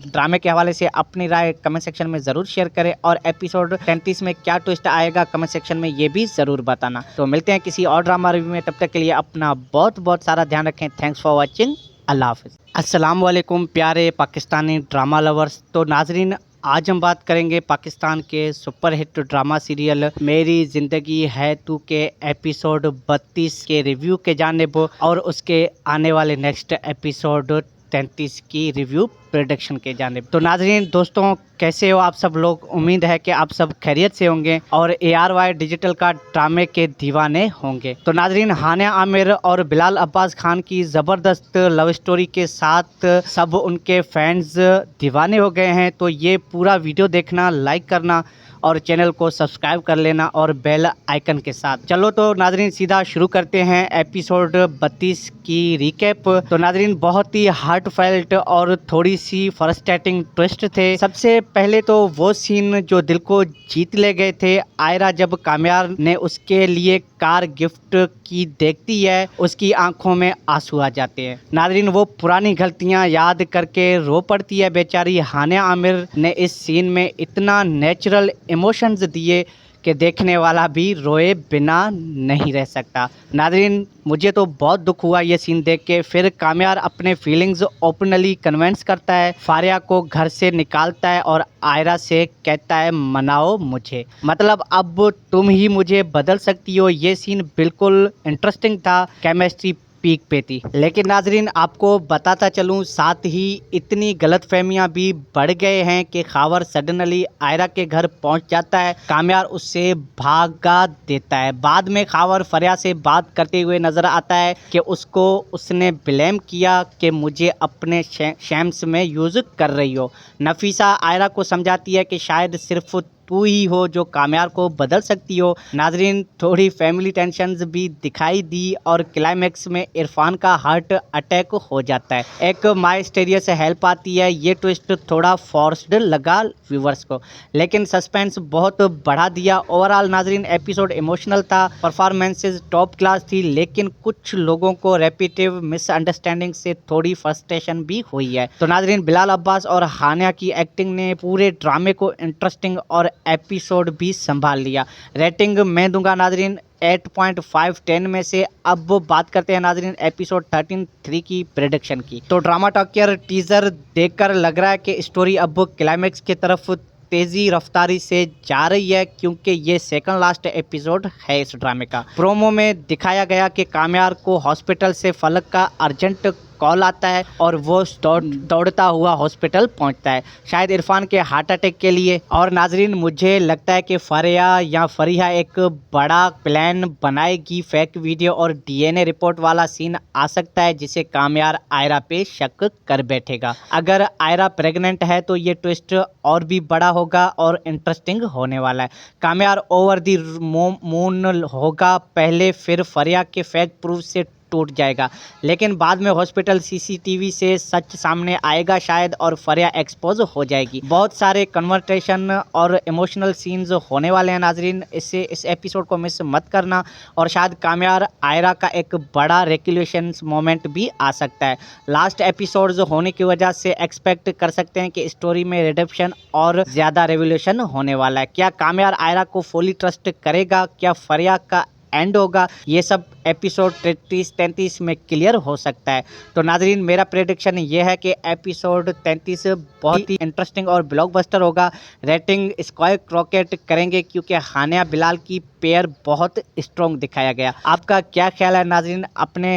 ड्रामे के हवाले से अपनी राय कमेंट सेक्शन में ज़रूर शेयर करें और एपिसोड 33 में क्या ट्विस्ट आएगा कमेंट सेक्शन में ये भी ज़रूर बताना। तो मिलते हैं किसी और ड्रामा रिव्यू में, तब तक के लिए अपना बहुत बहुत सारा ध्यान रखें। थैंक्स फॉर वॉचिंग, अल्लाह हाफिज़। अस्सलाम वालेकुम प्यारे पाकिस्तानी ड्रामा लवर्स। तो नाजरीन आज हम बात करेंगे पाकिस्तान के सुपरहिट ड्रामा सीरियल मेरी ज़िंदगी है तू के एपिसोड 32 के रिव्यू के जानिब और उसके आने वाले नेक्स्ट एपिसोड 33 की रिव्यू प्रोडक्शन के जानिब। तो नाजरीन दोस्तों कैसे हो आप सब लोग? उम्मीद है कि आप सब खैरियत से होंगे और ARY डिजिटल का ड्रामे के दीवाने होंगे। तो नाजरीन हानिया आमिर और बिलाल अब्बास खान की ज़बरदस्त लव स्टोरी के साथ सब उनके फैंस दीवाने हो गए हैं। तो ये पूरा वीडियो देखना, लाइक करना और चैनल को सब्सक्राइब कर लेना और बेल आइकन के साथ। चलो तो नाजरीन सीधा शुरू करते हैं एपिसोड 32 की रिकैप। तो नाजरीन बहुत ही हार्टफेल्ट और थोड़ी सी फ्रस्ट्रेटिंग ट्विस्ट थे। सबसे पहले तो वो सीन जो दिल को जीत ले गए थे, आयरा जब कामयार ने उसके लिए कार गिफ्ट की देखती है उसकी आंखों में आंसू आ जाते हैं। नाजरीन वो पुरानी गलतियां याद करके रो पड़ती है बेचारी। हानिया आमिर ने इस सीन में इतना नेचुरल इमोशंस दिए कि देखने वाला भी रोए बिना नहीं रह सकता। नाजरीन मुझे तो बहुत दुख हुआ ये सीन देख के। फिर कामयार अपने फीलिंग्स ओपनली कन्विंस करता है, फारिया को घर से निकालता है और आयरा से कहता है मनाओ मुझे, मतलब अब तुम ही मुझे बदल सकती हो। ये सीन बिल्कुल इंटरेस्टिंग था, केमिस्ट्री पीक पे थी। लेकिन नाजरीन आपको बताता चलूं साथ ही इतनी गलतफहमियां भी बढ़ गए हैं कि खावर सडनली आयरा के घर पहुंच जाता है, कामयार उससे भागा देता है। बाद में खावर फरिया से बात करते हुए नजर आता है कि उसको उसने ब्लेम किया कि मुझे अपने शैम्स में यूज कर रही हो। नफीसा आयरा को समझाती है कि शायद सिर्फ तू ही हो जो कामयार को बदल सकती हो। नाजरीन थोड़ी फैमिली टेंशन्स भी दिखाई दी और क्लाइमैक्स में इरफान का हार्ट अटैक हो जाता है। एक माइस्टेरिया से हेल्प आती है। ये ट्विस्ट थोड़ा फोर्स्ड लगा व्यूवर्स को, लेकिन सस्पेंस बहुत बढ़ा दिया। ओवरऑल नाजरीन एपिसोड इमोशनल था, परफॉर्मेंसेज टॉप क्लास थी, लेकिन कुछ लोगों को रेपिटेटिव मिसअंडरस्टैंडिंग से थोड़ी फ्रस्ट्रेशन भी हुई है। तो नाजरीन बिलाल अब्बास और हानिया की एक्टिंग ने पूरे ड्रामे को इंटरेस्टिंग और एपिसोड भी संभाल लिया। रेटिंग मैं दूंगा नाजरीन 8.5 10 में से। अब बात करते हैं नाजरीन एपिसोड 13 की प्रेडिक्शन की। तो ड्रामा टॉकियर टीजर देखकर लग रहा है कि स्टोरी अब क्लाइमैक्स की तरफ तेजी रफ्तारी से जा रही है क्योंकि ये सेकंड लास्ट एपिसोड है इस ड्रामे का। प्रोमो में दिखाया गया कि कामयार को हॉस्पिटल से फलक का अर्जेंट कॉल आता है और वो दौड़ता हुआ हॉस्पिटल पहुंचता है, शायद इरफान के हार्ट अटैक के लिए। और नाजरीन मुझे लगता है कि फरिया एक बड़ा प्लान बनाएगी, फेक वीडियो और DNA रिपोर्ट वाला सीन आ सकता है जिसे कामयार आयरा पे शक कर बैठेगा। अगर आयरा प्रेग्नेंट है तो ये ट्विस्ट और भी बड़ा होगा और इंटरेस्टिंग होने वाला है। कामयार ओवर द मून होगा पहले, फिर फरिया के फेक प्रूफ से टूट जाएगा, लेकिन बाद में हॉस्पिटल सीसीटीवी से सच सामने आएगा शायद और फरिया एक्सपोज हो जाएगी। बहुत सारे कन्वर्सेशन और इमोशनल सीन्स होने वाले हैं नाजरीन, इससे इस एपिसोड को मिस मत करना। और शायद कामयार आयरा का एक बड़ा रेक्यूलेशन मोमेंट भी आ सकता है। लास्ट एपिसोड्स होने की वजह से एक्सपेक्ट कर सकते हैं कि स्टोरी में रिडेम्पशन और ज़्यादा रेवोल्यूशन होने वाला है। क्या कामयार आयरा को फुली ट्रस्ट करेगा, क्या फरिया का एंड होगा, ये सब एपिसोड 33-33 में क्लियर हो सकता है। तो नाजरीन, मेरा प्रेडिक्शन ये है कि एपिसोड 33 बहुत ही इंटरेस्टिंग और ब्लॉकबस्टर होगा। रेटिंग स्क्वायर रॉकेट करेंगे क्योंकि हानिया बिलाल की पेयर बहुत स्ट्रॉन्ग दिखाया गया। आपका क्या ख्याल है नाजरीन? अपने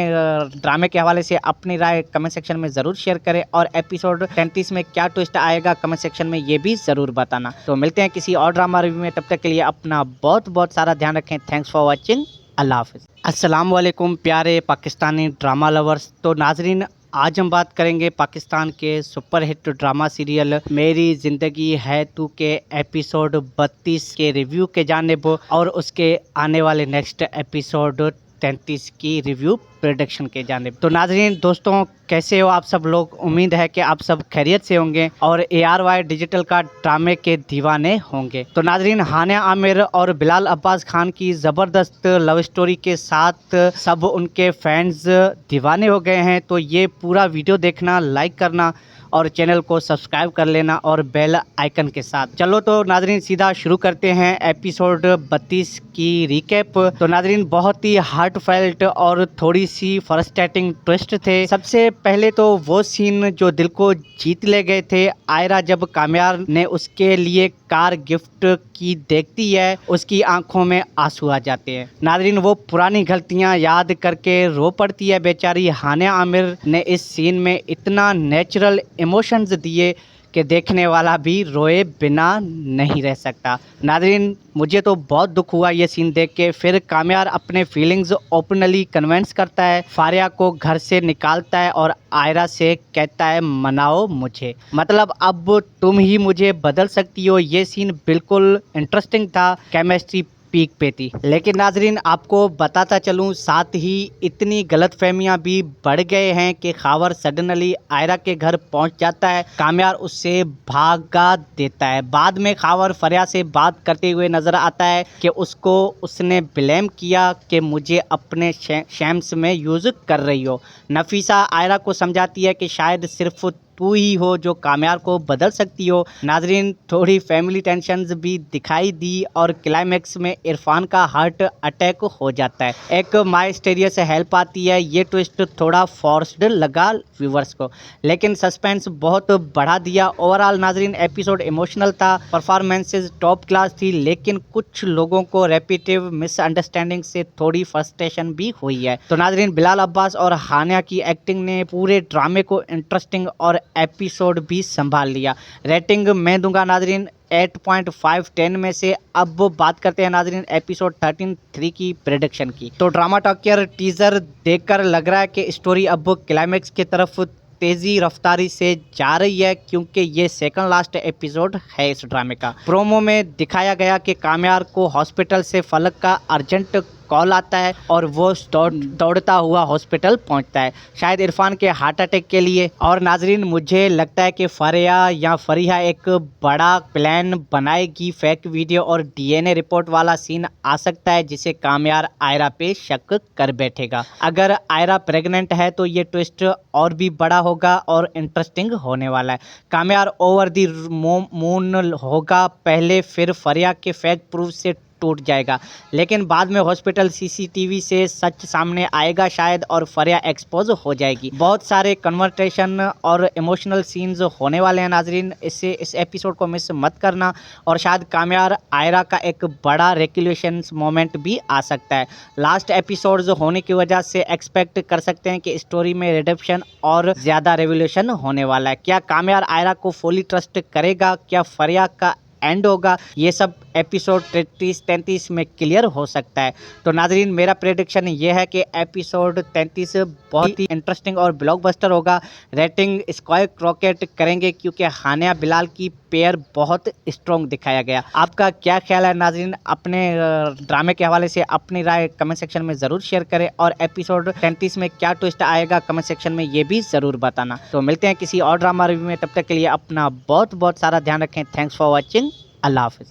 ड्रामे के हवाले से अपनी राय कमेंट सेक्शन में ज़रूर शेयर करें और एपिसोड 33 में क्या ट्विस्ट आएगा कमेंट सेक्शन में ये भी ज़रूर बताना। तो मिलते हैं किसी और ड्रामा रिव्यू में, तब तक के लिए अपना बहुत बहुत सारा ध्यान रखें। Thanks for watching. अल्लाह हाफिज़। अस्सलाम वालेकुम प्यारे पाकिस्तानी ड्रामा लवर्स। तो नाजरीन, आज हम बात करेंगे पाकिस्तान के सुपरहिट ड्रामा सीरियल मेरी ज़िंदगी है तू के एपिसोड 32 के रिव्यू के जानिब और उसके आने वाले नेक्स्ट एपिसोड 33 की रिव्यू प्रेडिक्शन के जानिब। तो नाजरीन दोस्तों, कैसे हो आप सब लोग? उम्मीद है कि आप सब खैरियत से होंगे और ARY डिजिटल का ड्रामे के दीवाने होंगे। तो नाजरीन, हानिया आमिर और बिलाल अब्बास खान की ज़बरदस्त लव स्टोरी के साथ सब उनके फैंस दीवाने हो गए हैं। तो ये पूरा वीडियो देखना, लाइक करना और चैनल को सब्सक्राइब कर लेना और बेल आइकन के साथ। चलो तो नाजरीन सीधा शुरू करते हैं एपिसोड 32 की रिकैप। तो नाजरीन, बहुत ही हार्टफेल्ट और थोड़ी सी फ्रस्ट्रेटिंग ट्विस्ट थे। सबसे पहले तो वो सीन जो दिल को जीत ले गए थे। आयरा जब कामयार ने उसके लिए कार गिफ्ट की देखती है, उसकी आंखों में आंसू आ जाते हैं। नाजरीन, वो पुरानी गलतियां याद करके रो पड़ती है बेचारी। हानिया आमिर ने इस सीन में इतना नेचुरल इमोशंस दिए कि देखने वाला भी रोए बिना नहीं रह सकता। नाजरीन, मुझे तो बहुत दुख हुआ ये सीन देख के। फिर कामयार अपने फीलिंग्स ओपनली कन्विंस करता है, फारिया को घर से निकालता है और आयरा से कहता है मनाओ मुझे, मतलब अब तुम ही मुझे बदल सकती हो। ये सीन बिल्कुल इंटरेस्टिंग था, केमिस्ट्री पीक पे थी। लेकिन नाजरीन, आपको बताता चलूं, साथ ही इतनी गलतफहमियां भी बढ़ गए हैं कि खावर सडनली आयरा के घर पहुंच जाता है। कामयार उससे भागा देता है। बाद में खावर फरिया से बात करते हुए नजर आता है कि उसको उसने ब्लेम किया कि मुझे अपने शैम्स में यूज कर रही हो। नफीसा आयरा को समझाती है कि शायद सिर्फ तू ही हो जो कामयार को बदल सकती हो। नाजरीन, थोड़ी फैमिली टेंशन्स भी दिखाई दी और क्लाइमैक्स में इरफान का हार्ट अटैक हो जाता है। एक माई स्टेरिया से हेल्प आती है। ये ट्विस्ट थोड़ा फोर्स्ड लगा व्यूवर्स को, लेकिन सस्पेंस बहुत बढ़ा दिया। ओवरऑल नाजरीन, एपिसोड इमोशनल था, परफॉर्मेंसेज टॉप क्लास थी, लेकिन कुछ लोगों को रेपिटेटिव मिसअंडरस्टैंडिंग से थोड़ी फ्रस्ट्रेशन भी हुई है। तो नाजरीन, बिलाल अब्बास और हानिया की एक्टिंग ने पूरे ड्रामे को इंटरेस्टिंग और एपिसोड भी संभाल लिया। रेटिंग मैं दूंगा नाजरीन 8.5 10 में से। अब बात करते हैं नाजरीन एपिसोड 13 की प्रेडिक्शन की। तो ड्रामा टॉकियर टीजर देखकर लग रहा है कि स्टोरी अब क्लाइमैक्स की तरफ तेजी रफ्तारी से जा रही है, क्योंकि ये सेकंड लास्ट एपिसोड है इस ड्रामे का। प्रोमो में दिखाया गया कि कामयार को हॉस्पिटल से फलक का अर्जेंट कॉल आता है और वो दौड़ता हुआ हॉस्पिटल पहुंचता है, शायद इरफान के हार्ट अटैक के लिए। और नाजरीन, मुझे लगता है कि फरिया एक बड़ा प्लान बनाएगी। फेक वीडियो और DNA रिपोर्ट वाला सीन आ सकता है जिसे कामयार आयरा पे शक कर बैठेगा। अगर आयरा प्रेग्नेंट है तो ये ट्विस्ट और भी बड़ा होगा और इंटरेस्टिंग होने वाला है। कामयार ओवर द मून होगा पहले, फिर फरिया के फेक प्रूफ से टूट जाएगा, लेकिन बाद में हॉस्पिटल CCTV से सच सामने आएगा शायद और फरिया एक्सपोज हो जाएगी। बहुत सारे कन्वर्सेशन और इमोशनल सीन्स होने वाले हैं नाजरीन, इस एपिसोड को मिस मत करना। और शायद कामयार आयरा का एक बड़ा रेक्युलेशन मोमेंट भी आ सकता है। लास्ट एपिसोड्स होने की वजह से एक्सपेक्ट कर सकते हैं कि स्टोरी में रिडेम्पशन और ज़्यादा रेवोल्यूशन होने वाला है। क्या कामयार आयरा को फुली ट्रस्ट करेगा? क्या फरिया का एंड होगा? ये सब एपिसोड 33 में क्लियर हो सकता है। तो नाजरीन, मेरा प्रेडिक्शन ये है कि एपिसोड 33 बहुत ही इंटरेस्टिंग और ब्लॉकबस्टर होगा। रेटिंग स्क्वायर रॉकेट करेंगे क्योंकि हानिया बिलाल की पेयर बहुत स्ट्रॉन्ग दिखाया गया। आपका क्या ख्याल है नाजरीन? अपने ड्रामे के हवाले से अपनी राय कमेंट सेक्शन में ज़रूर शेयर करें और एपिसोड 33 में क्या ट्विस्ट आएगा कमेंट सेक्शन में ये भी ज़रूर बताना। तो मिलते हैं किसी और ड्रामा रिव्यू में, तब तक के लिए अपना बहुत बहुत सारा ध्यान रखें। Thanks for watching. अल्लाह हाफिज़।